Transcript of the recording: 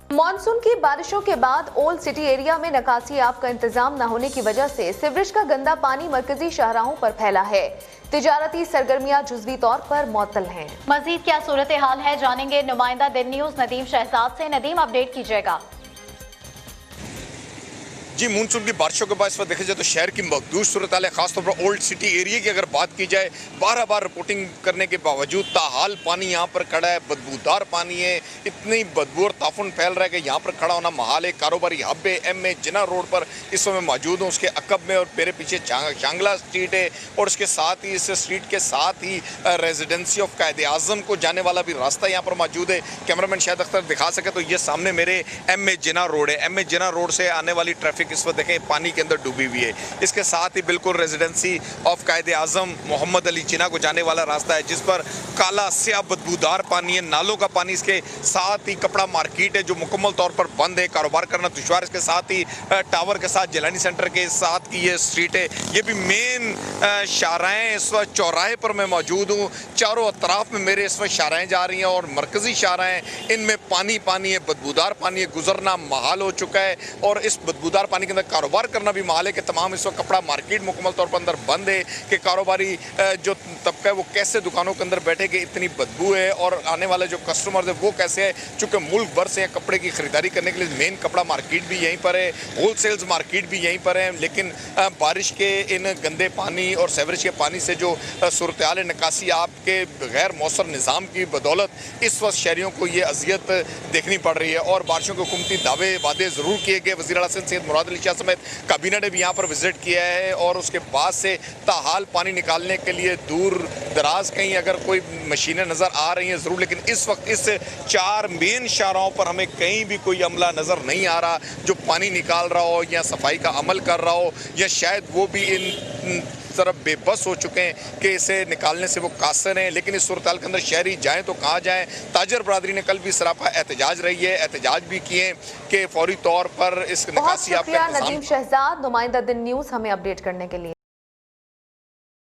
Monsoon की बारिशों के बाद ओल्ड सिटी एरिया में निकासी आब का इंतजाम न होने की वजह से सीवरेज का गंदा पानी मरकजी शाहराहों पर फैला है। तिजारती सरगर्मियां जुज़वी तौर पर मअतल हैं। मजीद क्या सूरत हाल है जानेंगे नुमाइंदा दिन न्यूज नदीम शहजाद से। नदीम, अपडेट कीजिएगा। जी, मानसून की बारिशों के बाद इस वक्त देखा जाए तो शहर की मखदूज सूरत हाल है। खासतौर पर ओल्ड सिटी एरिया की अगर बात की जाए, बार रिपोर्टिंग करने के बावजूद ताहाल पानी यहाँ पर खड़ा है, बदबूदार पानी है, इतनी बदबू और ताफुन फैल रहा है कि यहाँ पर खड़ा होना महाल है। कारोबारी हब है एम ए जिना रोड पर इस समय मौजूद हूँ, उसके अकब में और मेरे पीछे चांगला स्ट्रीट है और उसके साथ ही इस स्ट्रीट के साथ ही रेजिडेंसी ऑफ कायदे आजम को जाने वाला भी रास्ता यहाँ पर मौजूद है। कैमरामैन शायद अख्तर दिखा सके तो ये सामने मेरे एम ए जिना रोड है। एम ए जिना रोड से आने वाली ट्रैफिक इस वक्त देखें पानी के अंदर डूबी हुई है। इसके साथ ही बिल्कुल रेजिडेंसी ऑफ कायदे आजम मोहम्मद अली जिना को जाने वाला रास्ता है, जिस पर काला स्याह बदबूदार पानी है, नालों का पानी। इसके साथ ही कपड़ा मार्केट है जो मुकम्मल तौर पर बंद है, कारोबार करना दुश्वार। इसके साथ ही टावर के साथ जिलानी सेंटर के साथ की ये स्ट्रीट है। ये भी मेन शाहराहें, इस वक्त चौराहे पर मैं मौजूद हूँ। चारों अतराफ में मेरे इस वक्त शाहराहें जा रही हैं और मरकजी शाहराहें, इनमें पानी है, बदबूदार पानी है, गुजरना महाल हो चुका है। और इस बदबूदार पानी के अंदर कारोबार करना भी महाल है कि तमाम इस वक्त कपड़ा मार्केट मुकम्मल तौर पर अंदर बंद है कि कारोबारी जो तबका है वो कैसे दुकानों के अंदर बैठे कि इतनी बदबू है। और आने वाले जो कस्टमर्स है वो कैसे है, चूँकि मुल्क भर से कपड़े की खरीदारी करने के लिए मेन कपड़ा मार्केट भी यहीं पर है, होलसेल्स मार्केट भी यहीं पर है। लेकिन बारिश के इन गंदे पानी और सीवरेज के पानी से जो सूरत हाल है, निकासी आपके गैर मौसर निज़ाम की बदौलत इस वक्त शहरियों को ये अजियत देखनी पड़ रही है। और बारिशों के हुकूमती दावे वादे ज़रूर किए गए। वज़ीर आला सैयद मुराद अली शाह समेत कैबिनेट ने भी यहाँ पर विजिट किया है और उसके बाद से ताहाल पानी निकालने के लिए दूर दराज कहीं अगर कोई मशीनें नज़र आ रही हैं ज़रूर, लेकिन इस वक्त इस 4 मेन शाहराहों पर हमें कहीं भी कोई अमला नज़र नहीं आ रहा जो पानी निकाल रहा हो या सफाई का अमल कर रहा हो, या शायद वो भी इन तरफ बेबस हो चुके हैं कि इसे निकालने से वो कासिर हैं। लेकिन इस सूरत हाल के अंदर शहरी जाएँ तो कहाँ जाएँ। ताजर बरादरी ने कल भी सरापा एहतजाज रही है, एहतजाज भी किए कि फौरी तौर पर इस निकासी नदीम शहजाद, नुमाइंदा दिन न्यूज़ हमें अपडेट करने के लिए।